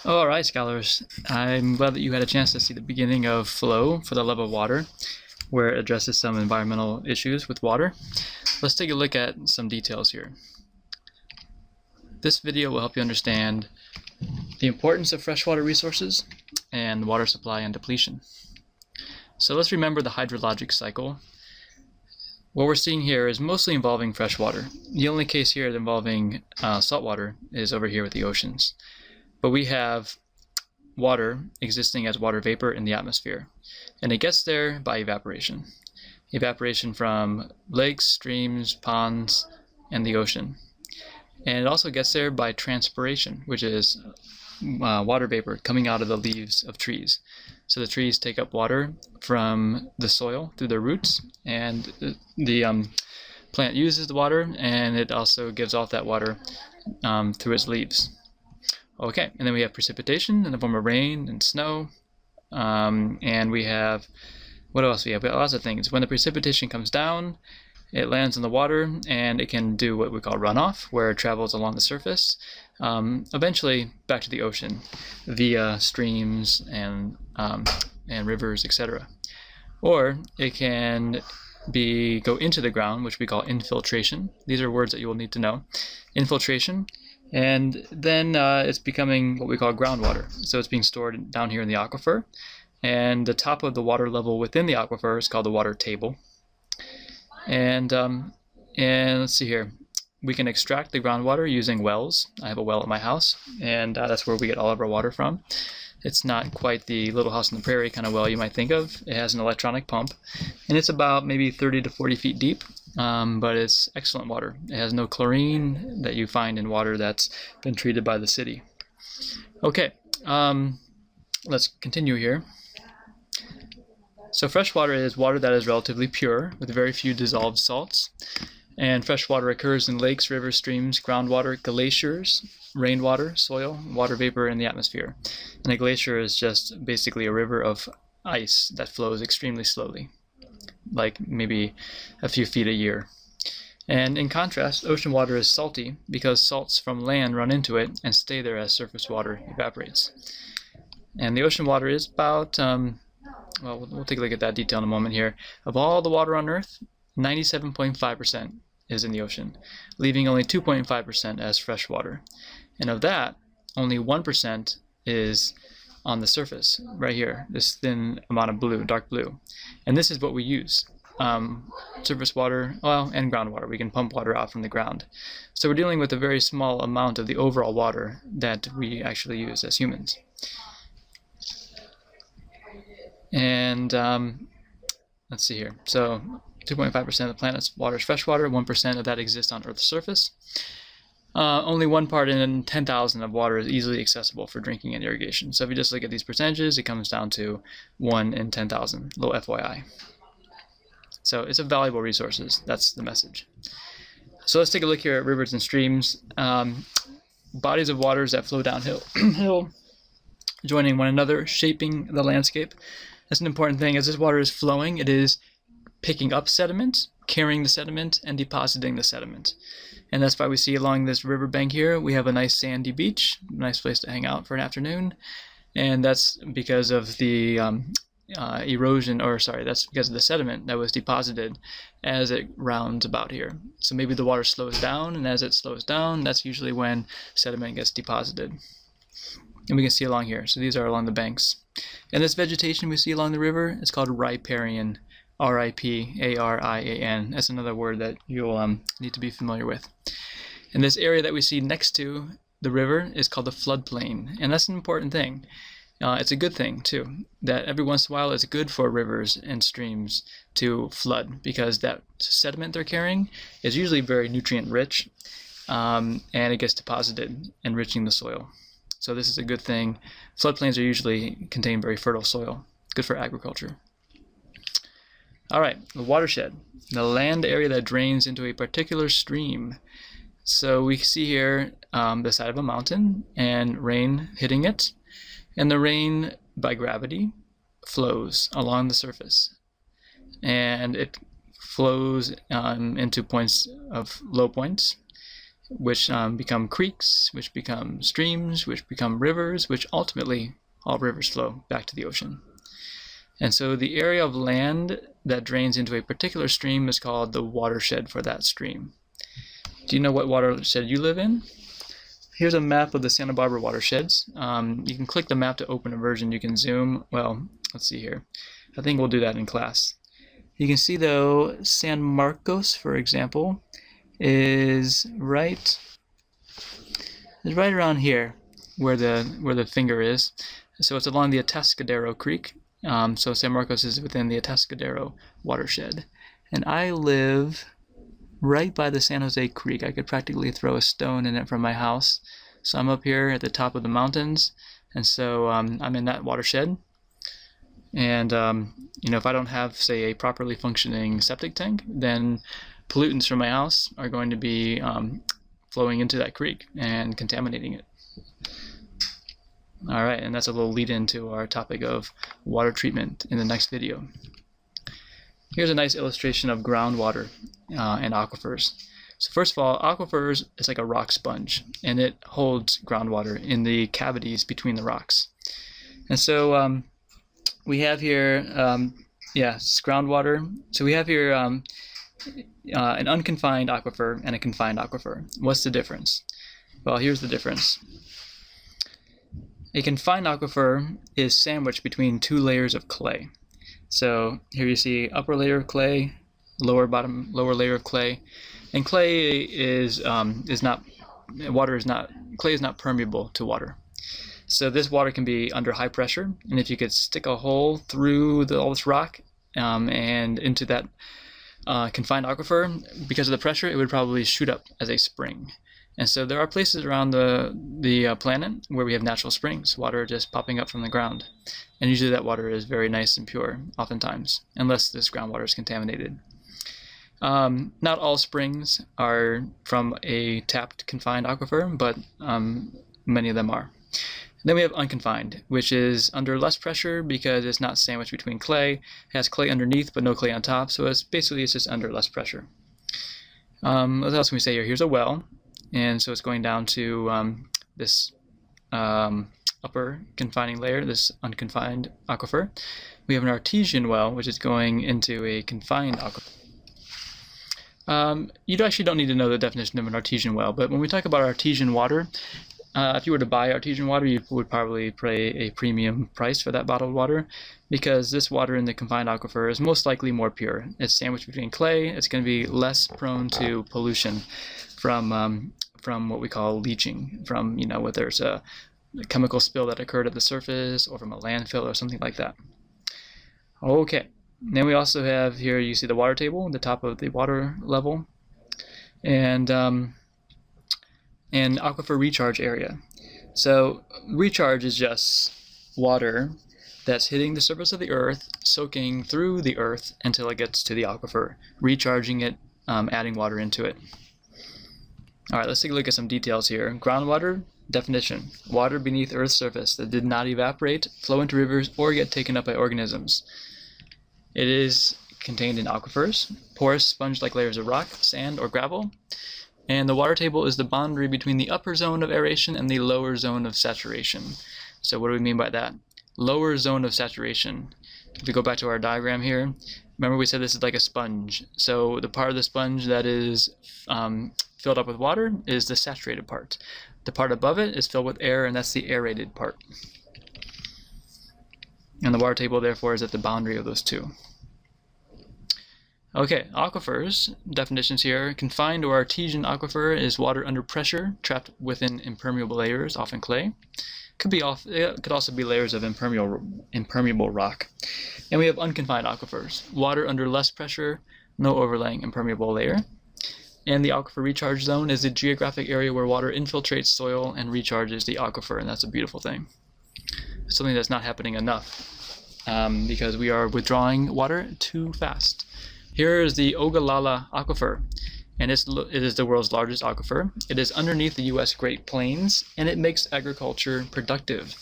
All right, scholars. I'm glad that you had a chance to see the beginning of Flow for the Love of Water, where it addresses some environmental issues with water. Let's take a look at some details here. This video will help you understand the importance of freshwater resources and water supply and depletion. So let's remember the hydrologic cycle. What we're seeing here is mostly involving freshwater. The only case here involving saltwater is over here with the oceans. But we have water existing as water vapor in the atmosphere, and it gets there by evaporation. Evaporation from lakes, streams, ponds, and the ocean. And it also gets there by transpiration, which is water vapor coming out of the leaves of trees. So the trees take up water from the soil through their roots, and the plant uses the water, and it also gives off that water through its leaves. Okay, and then we have precipitation in the form of rain and snow, and we have, what else we have? We have lots of things. When the precipitation comes down, it lands in the water, and it can do what we call runoff, where it travels along the surface, eventually back to the ocean via streams and rivers, etc. Or it can go into the ground, which we call infiltration. These are words that you will need to know. Infiltration. And then it's becoming what we call groundwater. So it's being stored down here in the aquifer. And the top of the water level within the aquifer is called the water table. And let's see here. We can extract the groundwater using wells. I have a well at my house, and that's where we get all of our water from. It's not quite the Little House on the Prairie kind of well you might think of. It has an electronic pump, and it's about maybe 30 to 40 feet deep, but it's excellent water. It has no chlorine that you find in water that's been treated by the city. Okay, let's continue here. So freshwater is water that is relatively pure, with very few dissolved salts. And freshwater occurs in lakes, rivers, streams, groundwater, glaciers, rainwater, soil, water vapor in the atmosphere. And a glacier is just basically a river of ice that flows extremely slowly, like maybe a few feet a year. And in contrast, ocean water is salty because salts from land run into it and stay there as surface water evaporates. And the ocean water is about, well, we'll take a look at that detail in a moment here. Of all the water on Earth, 97.5% is in the ocean, leaving only 2.5% as fresh water. And of that, only 1% is on the surface, right here, this thin amount of blue, dark blue. And this is what we use. Surface water, well, and groundwater. We can pump water out from the ground. So we're dealing with a very small amount of the overall water that we actually use as humans. And let's see here. So 2.5% of the planet's water is freshwater, 1% of that exists on Earth's surface. Only 1 part in 10,000 of water is easily accessible for drinking and irrigation. So if you just look at these percentages, it comes down to 1 in 10,000, little FYI. So it's a valuable resource, that's the message. So let's take a look here at rivers and streams. Bodies of waters that flow downhill, joining one another, shaping the landscape. That's an important thing. As this water is flowing, it is picking up sediment, carrying the sediment, and depositing the sediment. And that's why we see along this riverbank here, we have a nice sandy beach, nice place to hang out for an afternoon. And that's because of the that's because of the sediment that was deposited as it rounds about here. So maybe the water slows down, and as it slows down, that's usually when sediment gets deposited. And we can see along here. So these are along the banks. And this vegetation we see along the river is called riparian. R-I-P-A-R-I-A-N. That's another word that you'll need to be familiar with. And this area that we see next to the river is called the floodplain. And that's an important thing. It's a good thing, too, that every once in a while it's good for rivers and streams to flood, because that sediment they're carrying is usually very nutrient-rich, and it gets deposited, enriching the soil. So this is a good thing. Floodplains contain very fertile soil, good for agriculture. All right, the watershed, the land area that drains into a particular stream. So we see here the side of a mountain and rain hitting it, and the rain, by gravity, flows along the surface, and it flows into points of low points, which become creeks, which become streams, which become rivers, which ultimately all rivers flow back to the ocean. And so the area of land that drains into a particular stream is called the watershed for that stream. Do you know what watershed you live in? Here's a map of the Santa Barbara watersheds. You can click the map to open a version. You can zoom. Well, let's see here. I think we'll do that in class. You can see, though, San Marcos, for example, is right around here where the finger is. So it's along the Atascadero Creek. So San Marcos is within the Atascadero watershed. And I live right by the San Jose Creek. I could practically throw a stone in it from my house. So I'm up here at the top of the mountains, and so I'm in that watershed. And if I don't have, say, a properly functioning septic tank, then pollutants from my house are going to be flowing into that creek and contaminating it. All right, and that's a little lead into our topic of water treatment in the next video. Here's a nice illustration of groundwater and aquifers. So first of all, aquifers is like a rock sponge, and it holds groundwater in the cavities between the rocks. And so we have here, it's groundwater. So we have here an unconfined aquifer and a confined aquifer. What's the difference? Well, here's the difference. A confined aquifer is sandwiched between two layers of clay. So here you see upper layer of clay, lower layer of clay, and clay clay is not permeable to water. So this water can be under high pressure, and if you could stick a hole through all this rock and into that confined aquifer, because of the pressure, it would probably shoot up as a spring. And so there are places around the planet where we have natural springs, water just popping up from the ground. And usually that water is very nice and pure, oftentimes, unless this groundwater is contaminated. Not all springs are from a tapped confined aquifer, but many of them are. Then we have unconfined, which is under less pressure because it's not sandwiched between clay. It has clay underneath but no clay on top, so it's just under less pressure. What else can we say here? Here's a well. And so it's going down to this upper confining layer, this unconfined aquifer. We have an artesian well, which is going into a confined aquifer. You actually don't need to know the definition of an artesian well, but when we talk about artesian water, if you were to buy artesian water, you would probably pay a premium price for that bottled water, because this water in the confined aquifer is most likely more pure. It's sandwiched between clay. It's going to be less prone to pollution from what we call leaching, from whether it's a chemical spill that occurred at the surface or from a landfill or something like that. Okay, then we also have here, you see the water table, the top of the water level, and aquifer recharge area. So recharge is just water that's hitting the surface of the earth, soaking through the earth until it gets to the aquifer, recharging it, adding water into it. All right, let's take a look at some details here. Groundwater, definition: water beneath Earth's surface that did not evaporate, flow into rivers, or get taken up by organisms. It is contained in aquifers, porous sponge-like layers of rock, sand, or gravel. And the water table is the boundary between the upper zone of aeration and the lower zone of saturation. So what do we mean by that? Lower zone of saturation. If we go back to our diagram here, remember we said this is like a sponge. So the part of the sponge that is filled up with water is the saturated part. The part above it is filled with air, and that's the aerated part. And the water table, therefore, is at the boundary of those two. Okay, aquifers, definitions here. Confined or artesian aquifer is water under pressure, trapped within impermeable layers, often clay. It could also be layers of impermeable rock. And we have unconfined aquifers, water under less pressure, no overlaying impermeable layer. And the aquifer recharge zone is the geographic area where water infiltrates soil and recharges the aquifer, and that's a beautiful thing. It's something that's not happening enough because we are withdrawing water too fast. Here is the Ogallala Aquifer, and it is the world's largest aquifer. It is underneath the U.S. Great Plains, and it makes agriculture productive.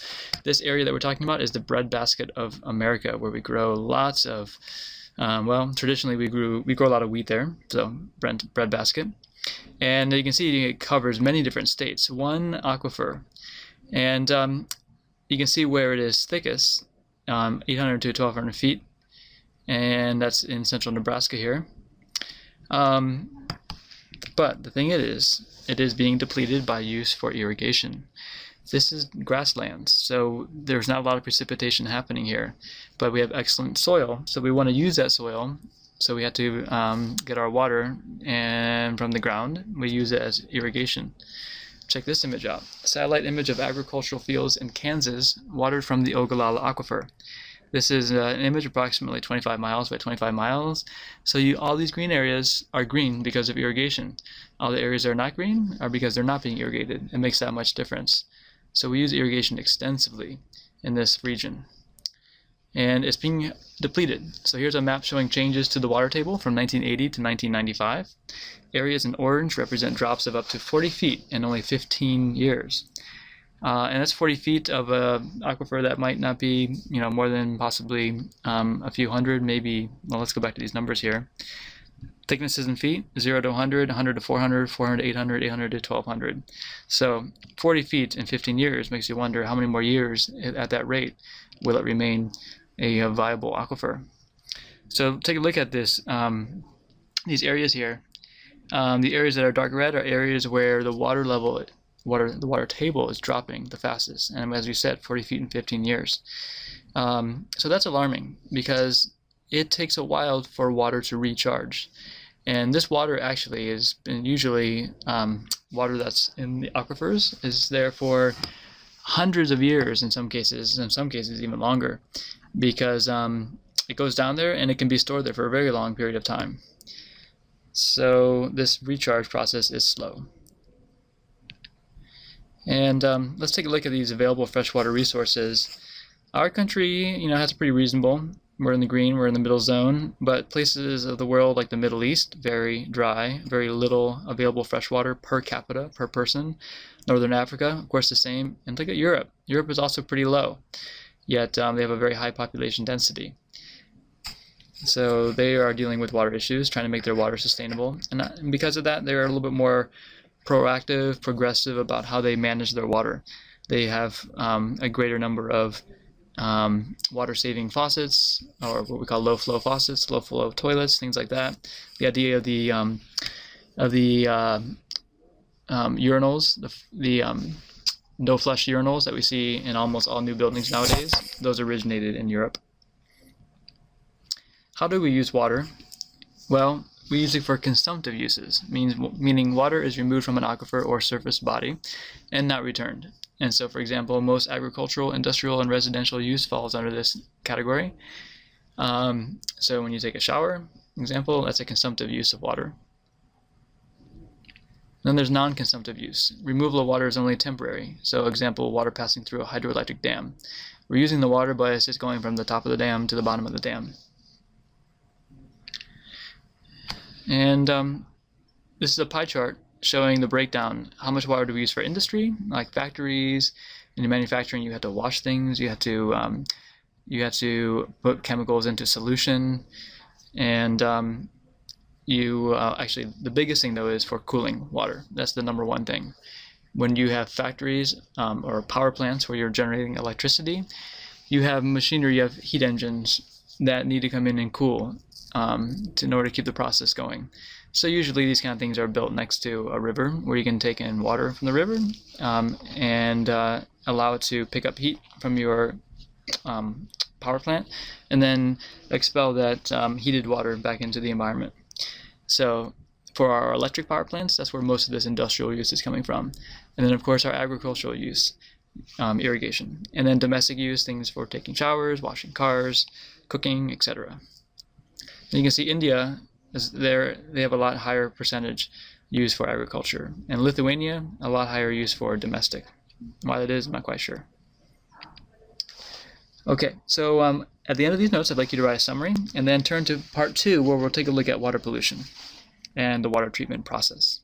This area that we're talking about is the breadbasket of America, where we grow lots of, traditionally we grow a lot of wheat there, so breadbasket. And you can see it covers many different states, one aquifer. And you can see where it is thickest, 800 to 1,200 feet, and that's in central Nebraska here. But the thing is, it is being depleted by use for irrigation. This is grasslands, so there's not a lot of precipitation happening here, but we have excellent soil, so we want to use that soil. So we have to get our water and from the ground. We use it as irrigation. Check this image out. A satellite image of agricultural fields in Kansas watered from the Ogallala Aquifer. This is an image approximately 25 miles by 25 miles. So all these green areas are green because of irrigation. All the areas that are not green are because they're not being irrigated. It makes that much difference. So we use irrigation extensively in this region. And it's being depleted. So here's a map showing changes to the water table from 1980 to 1995. Areas in orange represent drops of up to 40 feet in only 15 years. And that's 40 feet of an aquifer that might not be, more than possibly a few hundred, maybe. Well, let's go back to these numbers here. Thicknesses in feet, 0 to 100, 100 to 400, 400 to 800, 800 to 1200. So 40 feet in 15 years makes you wonder how many more years at that rate will it remain a viable aquifer. So take a look at this. These areas here. The areas that are dark red are areas where the water level, the water table is dropping the fastest, and as we said, 40 feet in 15 years. So that's alarming because it takes a while for water to recharge. And this water actually is usually water that's in the aquifers is there for hundreds of years in some cases even longer, because it goes down there and it can be stored there for a very long period of time. So this recharge process is slow. And let's take a look at these available freshwater resources. Our country, has a pretty reasonable. We're in the green, we're in the middle zone, but places of the world like the Middle East, very dry, very little available freshwater per capita, per person. Northern Africa, of course, the same. And look at Europe. Europe is also pretty low, yet they have a very high population density. So they are dealing with water issues, trying to make their water sustainable. And because of that, they're a little bit more proactive, progressive about how they manage their water. They have a greater number of water-saving faucets, or what we call low-flow faucets, low-flow toilets, things like that. The idea of the urinals, the no-flush urinals that we see in almost all new buildings nowadays, those originated in Europe. How do we use water? Well, we use it for consumptive uses, meaning water is removed from an aquifer or surface body and not returned. And so, for example, most agricultural, industrial, and residential use falls under this category. So when you take a shower, example, that's a consumptive use of water. Then there's non-consumptive use. Removal of water is only temporary. So example, water passing through a hydroelectric dam. We're using the water, but it's just going from the top of the dam to the bottom of the dam. And this is a pie chart showing the breakdown. How much water do we use for industry, like factories? In manufacturing, you have to wash things. You have to put chemicals into solution, and actually the biggest thing though is for cooling water. That's the number one thing. When you have factories or power plants where you're generating electricity, you have machinery, you have heat engines that need to come in and cool in order to keep the process going. So usually these kind of things are built next to a river where you can take in water from the river and allow it to pick up heat from your power plant and then expel that heated water back into the environment. So for our electric power plants, that's where most of this industrial use is coming from. And then of course our agricultural use, irrigation. And then domestic use, things for taking showers, washing cars, cooking, etc. And you can see India, they have a lot higher percentage used for agriculture. And Lithuania, a lot higher use for domestic. Why that is, I'm not quite sure. Okay, so at the end of these notes, I'd like you to write a summary and then turn to part 2 where we'll take a look at water pollution and the water treatment process.